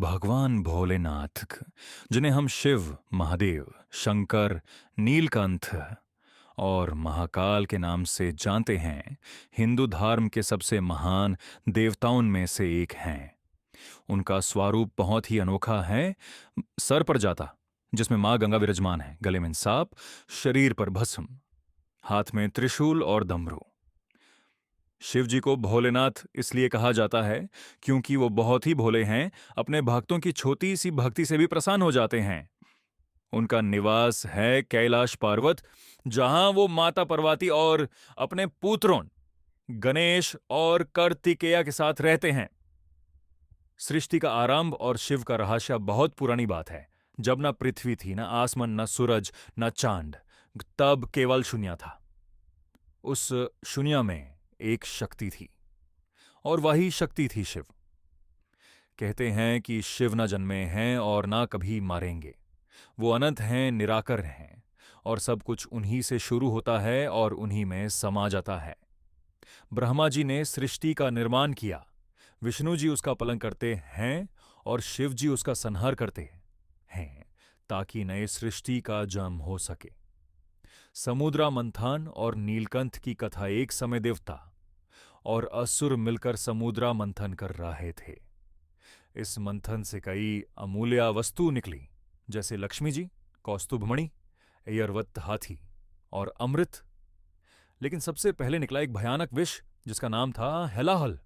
भगवान भोलेनाथ जिन्हें हम शिव, महादेव, शंकर, नीलकंठ और महाकाल के नाम से जानते हैं, हिंदू धर्म के सबसे महान देवताओं में से एक हैं। उनका स्वरूप बहुत ही अनोखा है। सर पर जाता, जिसमें मां गंगा विराजमान है, गले में सांप, शरीर पर भस्म, हाथ में त्रिशूल और डमरू। शिव जी को भोलेनाथ इसलिए कहा जाता है क्योंकि वो बहुत ही भोले हैं, अपने भक्तों की छोटी सी भक्ति से भी प्रसन्न हो जाते हैं। उनका निवास है कैलाश पर्वत, जहां वो माता पार्वती और अपने पुत्रों गणेश और कार्तिकेय के साथ रहते हैं। सृष्टि का आरंभ और शिव का रहस्य बहुत पुरानी बात है। जब ना पृथ्वी थी, ना आसमान, ना सूरज, ना चांद, तब केवल शून्य था। उस शून्य में एक शक्ति थी और वही शक्ति थी शिव। कहते हैं कि शिव न जन्मे हैं और ना कभी मारेंगे। वो अनंत हैं, निराकर हैं और सब कुछ उन्हीं से शुरू होता है और उन्हीं में समा जाता है। ब्रह्मा जी ने सृष्टि का निर्माण किया, विष्णु जी उसका पालन करते हैं और शिव जी उसका संहार करते हैं ताकि नए सृष्टि का जन्म हो सके। समुद्रा मंथन और नीलकंठ की कथा। एक समय देवता और असुर मिलकर समुद्रा मंथन कर रहे थे। इस मंथन से कई अमूल्य वस्तु निकली, जैसे लक्ष्मी जी, कौस्तुभमणि, ऐरावत हाथी और अमृत। लेकिन सबसे पहले निकला एक भयानक विष जिसका नाम था हेलाहल।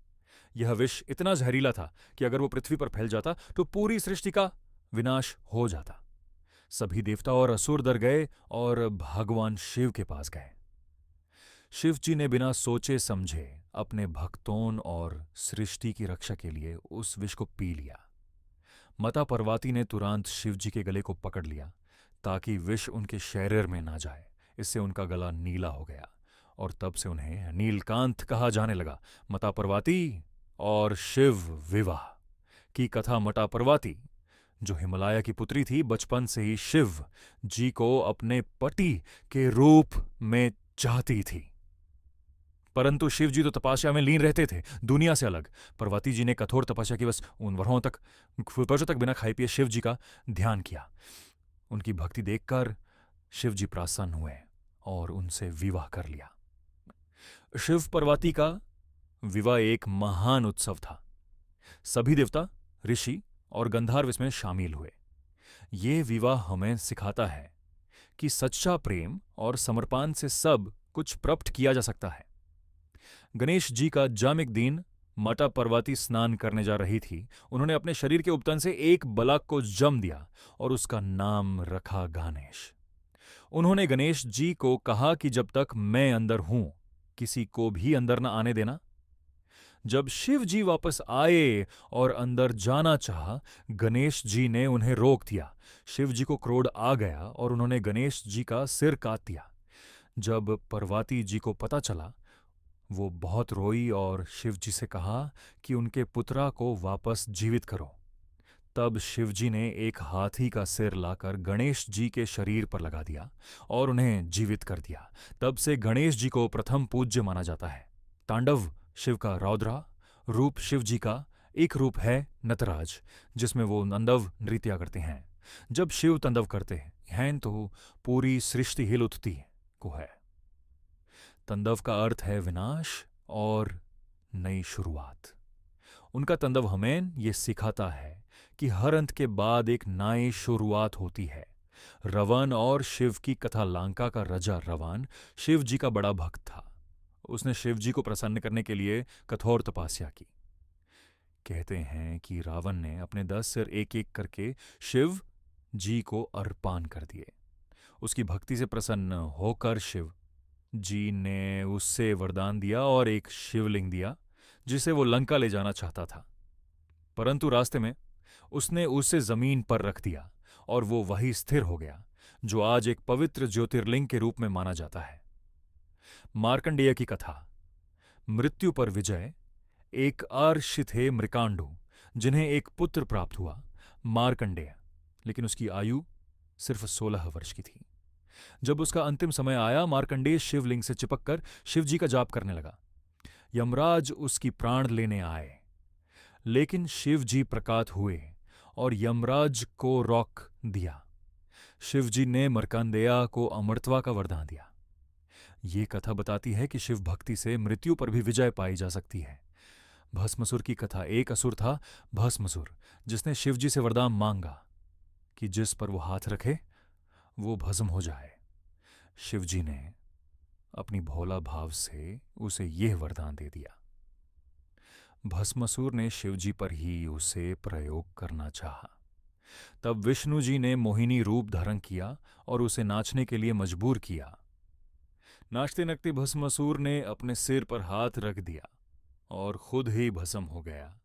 यह विष इतना जहरीला था कि अगर वो पृथ्वी पर फैल जाता तो पूरी सृष्टि का विनाश हो जाता। सभी देवता और असुर डर गए और भगवान शिव के पास गए। शिव जी ने बिना सोचे समझे अपने भक्तों और सृष्टि की रक्षा के लिए उस विष को पी लिया। माता पार्वती ने तुरंत शिव जी के गले को पकड़ लिया ताकि विष उनके शरीर में ना जाए। इससे उनका गला नीला हो गया और तब से उन्हें नीलकांठ कहा जाने लगा। माता पार्वती और शिव विवाह की कथा। माता पार्वती, जो हिमालय की पुत्री थी, बचपन से ही शिव जी को अपने पति के रूप में चाहती थी, परंतु शिव जी तो तपस्या में लीन रहते थे, दुनिया से अलग। पार्वती जी ने कठोर तपस्या की बस उन वर्षों तक बिना खाए पिए शिव जी का ध्यान किया। उनकी भक्ति देखकर शिव जी प्रसन्न हुए और उनसे विवाह कर लिया। शिव पार्वती का विवाह एक महान उत्सव था। सभी देवता, ऋषि और गंधर्व इसमें शामिल हुए। ये विवाह हमें सिखाता है कि सच्चा प्रेम और समर्पण से सब कुछ प्राप्त किया जा सकता है। गणेश जी का जन्म दिन माता पार्वती स्नान करने जा रही थी। उन्होंने अपने शरीर के उपतन से एक बालक को जन्म दिया और उसका नाम रखा गणेश। उन्होंने गणेश जी को कहा कि जब तक मैं अंदर हूं, किसी को भी अंदर न आने देना। जब शिव जी वापस आए और अंदर जाना चाहा, गणेश जी ने उन्हें रोक दिया। शिव जी को क्रोध आ गया और उन्होंने गणेश जी का सिर काट दिया। जब पार्वती जी को पता चला, वो बहुत रोई और शिव जी से कहा कि उनके पुत्रा को वापस जीवित करो। तब शिव जी ने एक हाथी का सिर लाकर गणेश जी के शरीर पर लगा दिया और उन्हें जीवित कर दिया। तब से गणेश जी को प्रथम पूज्य माना जाता है। तांडव शिव का रौद्रा रूप, शिव जी का एक रूप है नटराज, जिसमें वो तांडव नृत्य करते हैं। जब शिव तांडव करते हैं तो पूरी सृष्टि हिल उठती को है। तांडव का अर्थ है विनाश और नई शुरुआत। उनका तांडव हमें यह सिखाता है कि हर अंत के बाद एक नई शुरुआत होती है। रावण और शिव की कथा। लंका का राजा रावण शिव जी का बड़ा भक्त था। उसने शिव जी को प्रसन्न करने के लिए कठोर तपस्या की। कहते हैं कि रावण ने अपने 10 सिर एक एक करके शिव जी को अर्पण कर दिए। उसकी भक्ति से प्रसन्न होकर शिव जी ने उससे वरदान दिया और एक शिवलिंग दिया जिसे वो लंका ले जाना चाहता था, परंतु रास्ते में उसने उसे जमीन पर रख दिया और वो वहीं स्थिर हो गया, जो आज एक पवित्र ज्योतिर्लिंग के रूप में माना जाता है। मार्कंडेय की कथा। मृत्यु पर विजय। एक अर्षि थे मृकांडु, जिन्हें एक पुत्र प्राप्त हुआ, मार्कंडेय, लेकिन उसकी आयु सिर्फ 16 वर्ष की थी। जब उसका अंतिम समय आया, मार्कंडेय शिवलिंग से चिपककर शिव जी का जाप करने लगा। यमराज उसकी प्राण लेने आए, लेकिन शिव जी प्रकट हुए और यमराज को रोक दिया। शिवजी ने मार्कंडेय को अमरत्वा का वरदान दिया। ये कथा बताती है कि शिव भक्ति से मृत्यु पर भी विजय पाई जा सकती है। भस्मासुर की कथा। एक असुर था भस्मासुर, जिसने शिवजी से वरदान मांगा कि जिस पर वो हाथ रखे वो भस्म हो जाए। शिवजी ने अपनी भोला भाव से उसे यह वरदान दे दिया। भस्मासुर ने शिवजी पर ही उसे प्रयोग करना चाहा। तब विष्णु जी ने मोहिनी रूप धारण किया और उसे नाचने के लिए मजबूर किया। नाचते नचते भस्मासुर ने अपने सिर पर हाथ रख दिया और खुद ही भस्म हो गया।